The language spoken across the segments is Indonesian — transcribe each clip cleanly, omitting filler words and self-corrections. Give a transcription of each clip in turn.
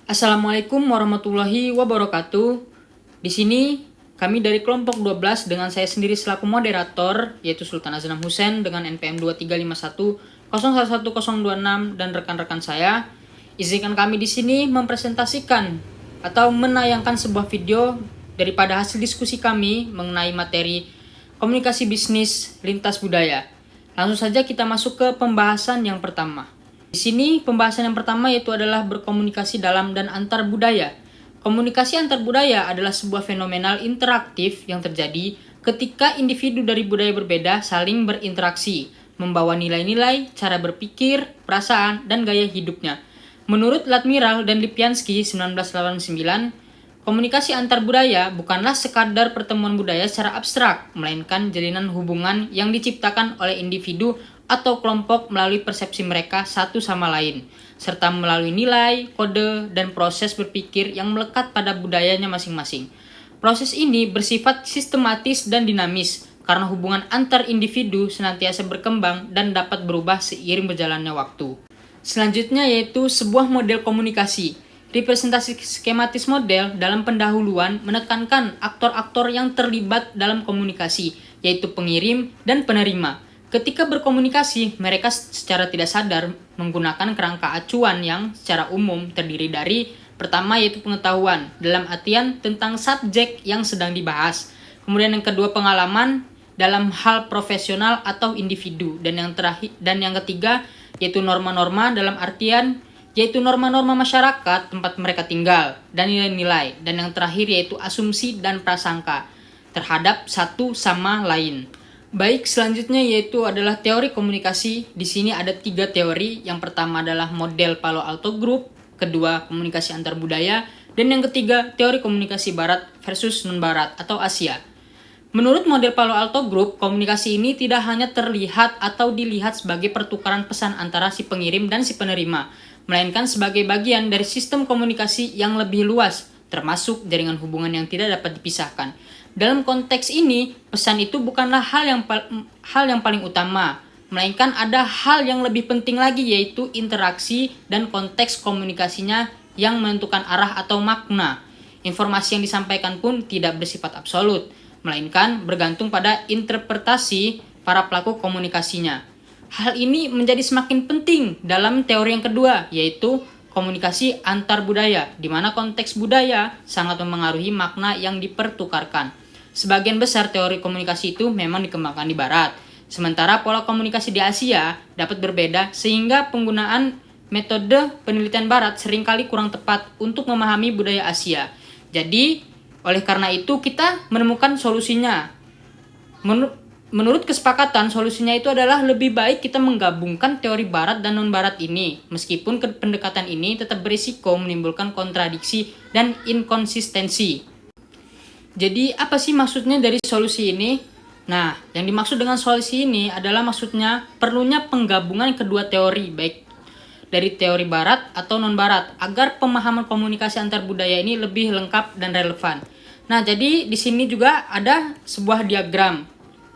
Assalamualaikum warahmatullahi wabarakatuh. Di sini kami dari kelompok 12 dengan saya sendiri selaku moderator yaitu Sultan Aznam Hussein dengan NPM 2351011026 dan rekan-rekan saya. Izinkan kami di sini mempresentasikan atau menayangkan sebuah video daripada hasil diskusi kami mengenai materi komunikasi bisnis lintas budaya. Langsung saja kita masuk ke pembahasan yang pertama. Di sini pembahasan yang pertama yaitu adalah berkomunikasi dalam dan antar budaya. Komunikasi antar budaya adalah sebuah fenomenal interaktif yang terjadi ketika individu dari budaya berbeda saling berinteraksi, membawa nilai-nilai, cara berpikir, perasaan, dan gaya hidupnya. Menurut Latmiral dan Lipyansky 1989, komunikasi antar budaya bukanlah sekadar pertemuan budaya secara abstrak, melainkan jalinan hubungan yang diciptakan oleh individu atau kelompok melalui persepsi mereka satu sama lain, serta melalui nilai, kode, dan proses berpikir yang melekat pada budayanya masing-masing. Proses ini bersifat sistematis dan dinamis, karena hubungan antar individu senantiasa berkembang dan dapat berubah seiring berjalannya waktu. Selanjutnya yaitu sebuah model komunikasi. Representasi skematis model dalam pendahuluan menekankan aktor-aktor yang terlibat dalam komunikasi, yaitu pengirim dan penerima. Ketika berkomunikasi, mereka secara tidak sadar menggunakan kerangka acuan yang secara umum terdiri dari pertama yaitu pengetahuan dalam artian tentang subjek yang sedang dibahas. Kemudian yang kedua pengalaman dalam hal profesional atau individu dan yang ketiga yaitu norma-norma dalam artian yaitu norma-norma masyarakat tempat mereka tinggal dan nilai-nilai dan yang terakhir yaitu asumsi dan prasangka terhadap satu sama lain. Baik, selanjutnya yaitu adalah teori komunikasi. Di sini ada 3 teori. Yang pertama adalah model Palo Alto Group, kedua komunikasi antar budaya, dan yang ketiga teori komunikasi barat versus non-barat atau Asia. Menurut model Palo Alto Group, komunikasi ini tidak hanya terlihat atau dilihat sebagai pertukaran pesan antara si pengirim dan si penerima, melainkan sebagai bagian dari sistem komunikasi yang lebih luas, termasuk jaringan hubungan yang tidak dapat dipisahkan. Dalam konteks ini, pesan itu bukanlah hal yang paling utama, melainkan ada hal yang lebih penting lagi yaitu interaksi dan konteks komunikasinya yang menentukan arah atau makna. Informasi yang disampaikan pun tidak bersifat absolut, melainkan bergantung pada interpretasi para pelaku komunikasinya. Hal ini menjadi semakin penting dalam teori yang kedua, yaitu komunikasi antar budaya, di mana konteks budaya sangat memengaruhi makna yang dipertukarkan. Sebagian besar teori komunikasi itu memang dikembangkan di Barat, sementara pola komunikasi di Asia dapat berbeda sehingga penggunaan metode penelitian Barat seringkali kurang tepat untuk memahami budaya Asia. Jadi, oleh karena itu kita menemukan solusinya. Menurut kesepakatan, solusinya itu adalah lebih baik kita menggabungkan teori Barat dan non-Barat ini, meskipun pendekatan ini tetap berisiko menimbulkan kontradiksi dan inkonsistensi. Jadi apa sih maksudnya dari solusi ini? Nah, yang dimaksud dengan solusi ini adalah maksudnya perlunya penggabungan kedua teori, baik dari teori Barat atau non-Barat, agar pemahaman komunikasi antar budaya ini lebih lengkap dan relevan. Nah, jadi di sini juga ada sebuah diagram,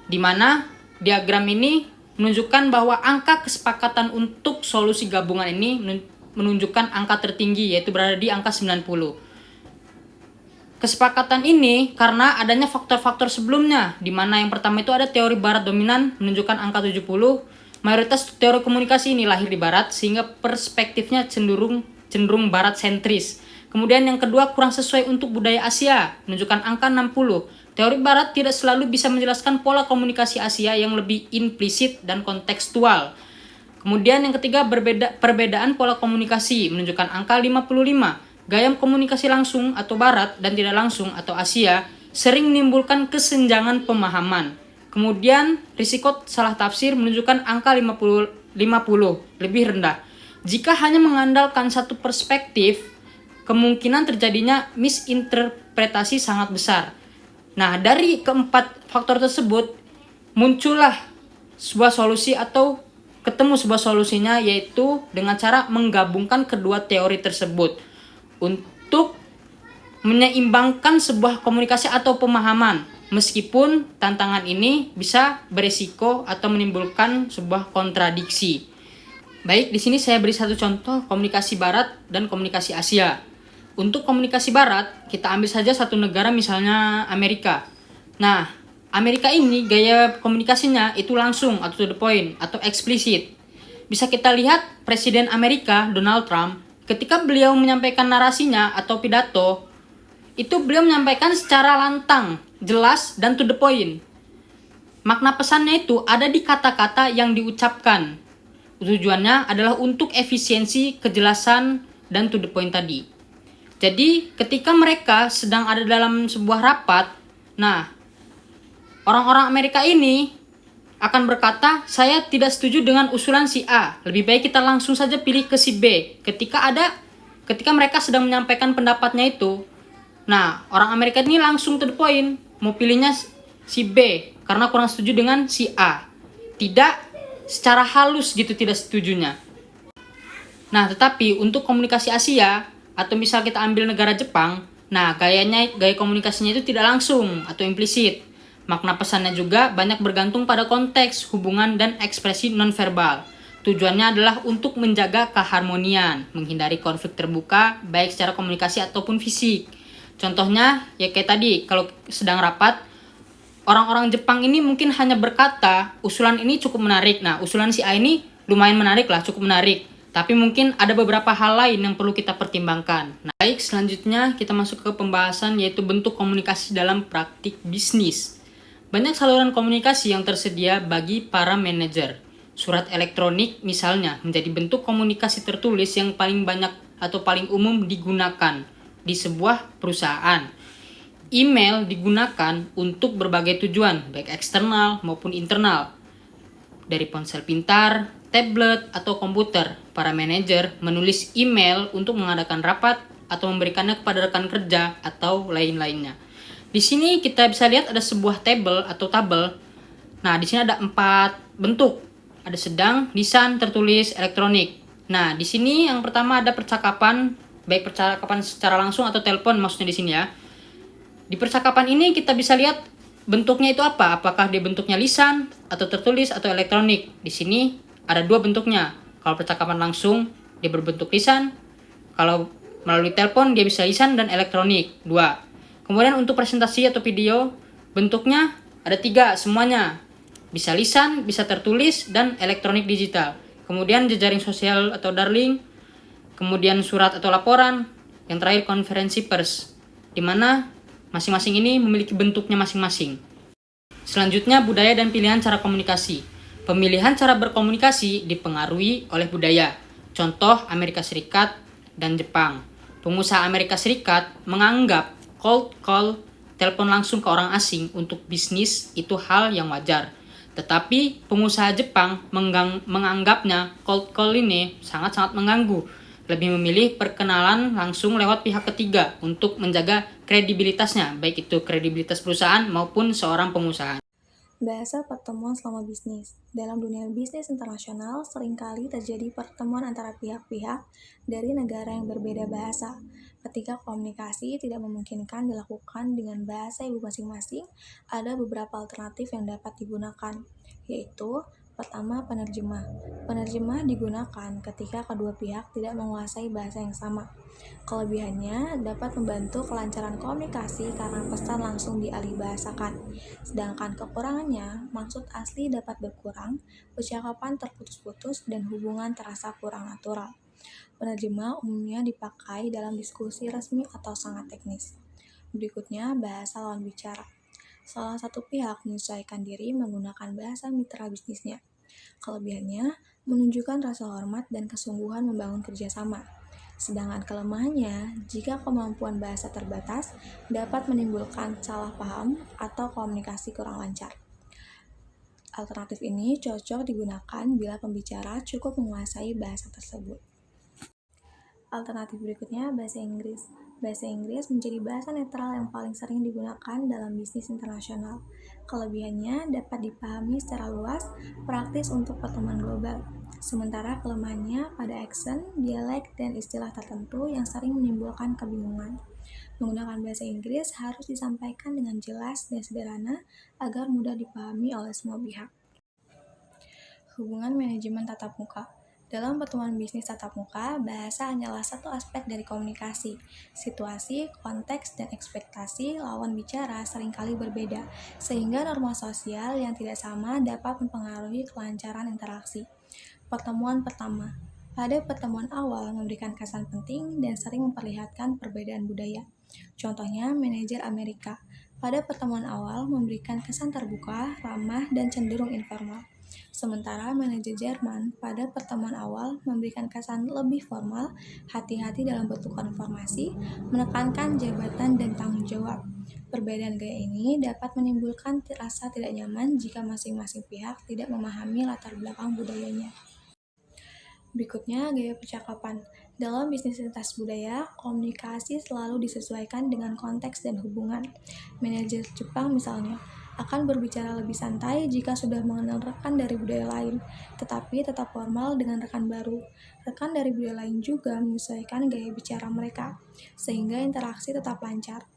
di mana diagram ini menunjukkan bahwa angka kesepakatan untuk solusi gabungan ini menunjukkan angka tertinggi, yaitu berada di angka 90. Kesepakatan ini karena adanya faktor-faktor sebelumnya, di mana yang pertama itu ada teori Barat dominan menunjukkan angka 70. Mayoritas teori komunikasi ini lahir di Barat sehingga perspektifnya cenderung Barat sentris. Kemudian yang kedua kurang sesuai untuk budaya Asia, menunjukkan angka 60. Teori Barat tidak selalu bisa menjelaskan pola komunikasi Asia yang lebih implisit dan kontekstual. Kemudian yang ketiga perbedaan pola komunikasi, menunjukkan angka 55. Gaya komunikasi langsung atau Barat dan tidak langsung atau Asia sering menimbulkan kesenjangan pemahaman. Kemudian risiko salah tafsir menunjukkan angka 50 lebih rendah. Jika hanya mengandalkan satu perspektif, kemungkinan terjadinya misinterpretasi sangat besar. Nah, dari keempat faktor tersebut muncullah sebuah solusi atau ketemu sebuah solusinya, yaitu dengan cara menggabungkan kedua teori tersebut untuk menyeimbangkan sebuah komunikasi atau pemahaman, meskipun tantangan ini bisa beresiko atau menimbulkan sebuah kontradiksi. Baik, di sini saya beri satu contoh komunikasi Barat dan komunikasi Asia. Untuk komunikasi barat, kita ambil saja satu negara misalnya Amerika. Nah, Amerika ini gaya komunikasinya itu langsung atau to the point atau eksplisit. Bisa kita lihat Presiden Amerika Donald Trump ketika beliau menyampaikan narasinya atau pidato, itu beliau menyampaikan secara lantang, jelas dan to the point. Makna pesannya itu ada di kata-kata yang diucapkan. Tujuannya adalah untuk efisiensi, kejelasan, dan to the point tadi. Jadi ketika mereka sedang ada dalam sebuah rapat, nah orang-orang Amerika ini akan berkata, saya tidak setuju dengan usulan si A, lebih baik kita langsung saja pilih ke si B. Ketika mereka sedang menyampaikan pendapatnya itu, nah orang Amerika ini langsung to the point, mau pilihnya si B karena kurang setuju dengan si A. Tidak secara halus gitu tidak setujunya. Nah, tetapi untuk komunikasi Asia atau misal kita ambil negara Jepang, nah gaya komunikasinya itu tidak langsung atau implisit. Makna pesannya juga banyak bergantung pada konteks, hubungan, dan ekspresi nonverbal. Tujuannya adalah untuk menjaga keharmonian, menghindari konflik terbuka, baik secara komunikasi ataupun fisik. Contohnya, ya kayak tadi, kalau sedang rapat, orang-orang Jepang ini mungkin hanya berkata, usulan ini cukup menarik. Nah, usulan si A ini lumayan menarik lah, cukup menarik. Tapi mungkin ada beberapa hal lain yang perlu kita pertimbangkan. Nah, baik, selanjutnya kita masuk ke pembahasan yaitu bentuk komunikasi dalam praktik bisnis. Banyak saluran komunikasi yang tersedia bagi para manajer. Surat elektronik misalnya menjadi bentuk komunikasi tertulis yang paling banyak atau paling umum digunakan di sebuah perusahaan. Email digunakan untuk berbagai tujuan, baik eksternal maupun internal. Dari ponsel pintar, tablet, atau komputer, para manajer menulis email untuk mengadakan rapat atau memberikannya kepada rekan kerja atau lain-lainnya. Di sini kita bisa lihat ada sebuah tabel atau tabel. Nah, di sini ada 4 bentuk. Ada sedang, lisan, tertulis, elektronik. Nah, di sini yang pertama ada percakapan, baik percakapan secara langsung atau telepon maksudnya di sini ya. Di percakapan ini kita bisa lihat bentuknya itu apa? Apakah dia bentuknya lisan atau tertulis atau elektronik? Di sini ada 2 bentuknya. Kalau percakapan langsung dia berbentuk lisan. Kalau melalui telepon dia bisa lisan dan elektronik. 2. Kemudian untuk presentasi atau video, bentuknya ada 3 semuanya. Bisa lisan, bisa tertulis, dan elektronik digital. Kemudian jejaring sosial atau daring, kemudian surat atau laporan, yang terakhir konferensi pers, di mana masing-masing ini memiliki bentuknya masing-masing. Selanjutnya, budaya dan pilihan cara komunikasi. Pemilihan cara berkomunikasi dipengaruhi oleh budaya. Contoh Amerika Serikat dan Jepang. Pengusaha Amerika Serikat menganggap cold call, telepon langsung ke orang asing untuk bisnis itu hal yang wajar. Tetapi pengusaha Jepang menganggapnya cold call ini sangat-sangat mengganggu. Lebih memilih perkenalan langsung lewat pihak ketiga untuk menjaga kredibilitasnya, baik itu kredibilitas perusahaan maupun seorang pengusaha. Bahasa pertemuan selama bisnis. Dalam dunia bisnis internasional, seringkali terjadi pertemuan antara pihak-pihak dari negara yang berbeda bahasa. Ketika komunikasi tidak memungkinkan dilakukan dengan bahasa ibu masing-masing, ada beberapa alternatif yang dapat digunakan, yaitu pertama, penerjemah. Penerjemah digunakan ketika kedua pihak tidak menguasai bahasa yang sama. Kelebihannya dapat membantu kelancaran komunikasi karena pesan langsung dialihbahasakan. Sedangkan kekurangannya, maksud asli dapat berkurang, percakapan terputus-putus, dan hubungan terasa kurang natural. Penerjemah umumnya dipakai dalam diskusi resmi atau sangat teknis. Berikutnya, bahasa lawan bicara. Salah satu pihak menyesuaikan diri menggunakan bahasa mitra bisnisnya. Kelebihannya, menunjukkan rasa hormat dan kesungguhan membangun kerjasama. Sedangkan kelemahannya, jika kemampuan bahasa terbatas, dapat menimbulkan salah paham atau komunikasi kurang lancar. Alternatif ini cocok digunakan bila pembicara cukup menguasai bahasa tersebut. Alternatif berikutnya, bahasa Inggris. Bahasa Inggris menjadi bahasa netral yang paling sering digunakan dalam bisnis internasional. Kelebihannya dapat dipahami secara luas, praktis untuk pertemuan global. Sementara kelemahannya pada aksen, dialek, dan istilah tertentu yang sering menimbulkan kebingungan. Menggunakan bahasa Inggris harus disampaikan dengan jelas dan sederhana agar mudah dipahami oleh semua pihak. Hubungan manajemen tatap muka. Dalam pertemuan bisnis tatap muka, bahasa hanyalah satu aspek dari komunikasi. Situasi, konteks, dan ekspektasi lawan bicara seringkali berbeda, sehingga norma sosial yang tidak sama dapat mempengaruhi kelancaran interaksi. Pertemuan pertama. Pada pertemuan awal memberikan kesan penting dan sering memperlihatkan perbedaan budaya. Contohnya, manajer Amerika pada pertemuan awal memberikan kesan terbuka, ramah, dan cenderung informal. Sementara manajer Jerman pada pertemuan awal memberikan kesan lebih formal, hati-hati dalam bertukar informasi, menekankan jabatan dan tanggung jawab. Perbedaan gaya ini dapat menimbulkan rasa tidak nyaman jika masing-masing pihak tidak memahami latar belakang budayanya. Berikutnya, gaya percakapan. Dalam bisnis lintas budaya, komunikasi selalu disesuaikan dengan konteks dan hubungan. Manajer Jepang misalnya, akan berbicara lebih santai jika sudah mengenal rekan dari budaya lain, tetapi tetap formal dengan rekan baru. Rekan dari budaya lain juga menyesuaikan gaya bicara mereka, sehingga interaksi tetap lancar.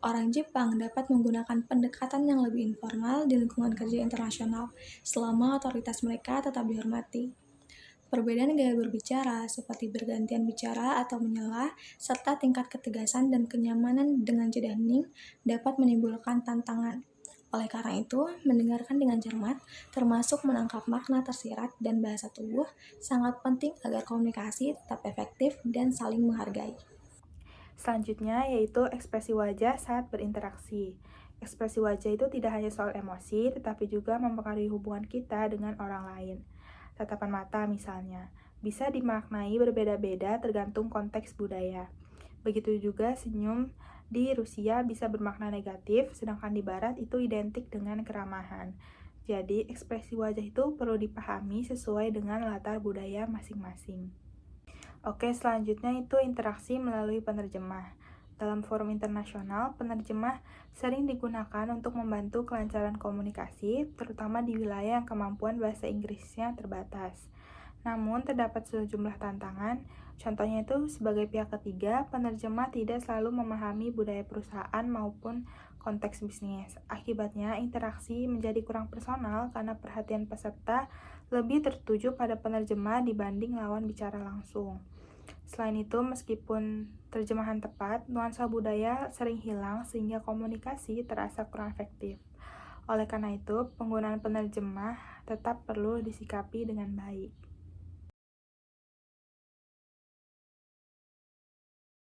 Orang Jepang dapat menggunakan pendekatan yang lebih informal di lingkungan kerja internasional, selama otoritas mereka tetap dihormati. Perbedaan gaya berbicara, seperti bergantian bicara atau menyela, serta tingkat ketegasan dan kenyamanan dengan jeda hening, dapat menimbulkan tantangan. Oleh karena itu, mendengarkan dengan cermat, termasuk menangkap makna tersirat dan bahasa tubuh, sangat penting agar komunikasi tetap efektif dan saling menghargai. Selanjutnya yaitu ekspresi wajah saat berinteraksi. Ekspresi wajah itu tidak hanya soal emosi, tetapi juga mempengaruhi hubungan kita dengan orang lain. Tatapan mata misalnya, bisa dimaknai berbeda-beda tergantung konteks budaya. Begitu juga senyum di Rusia bisa bermakna negatif, sedangkan di Barat itu identik dengan keramahan. Jadi, ekspresi wajah itu perlu dipahami sesuai dengan latar budaya masing-masing. Oke, selanjutnya itu interaksi melalui penerjemah. Dalam forum internasional, penerjemah sering digunakan untuk membantu kelancaran komunikasi, terutama di wilayah yang kemampuan bahasa Inggrisnya terbatas. Namun, terdapat sejumlah tantangan, contohnya itu sebagai pihak ketiga, penerjemah tidak selalu memahami budaya perusahaan maupun konteks bisnis. Akibatnya, interaksi menjadi kurang personal karena perhatian peserta lebih tertuju pada penerjemah dibanding lawan bicara langsung. Selain itu, meskipun terjemahan tepat, nuansa budaya sering hilang sehingga komunikasi terasa kurang efektif. Oleh karena itu, penggunaan penerjemah tetap perlu disikapi dengan baik.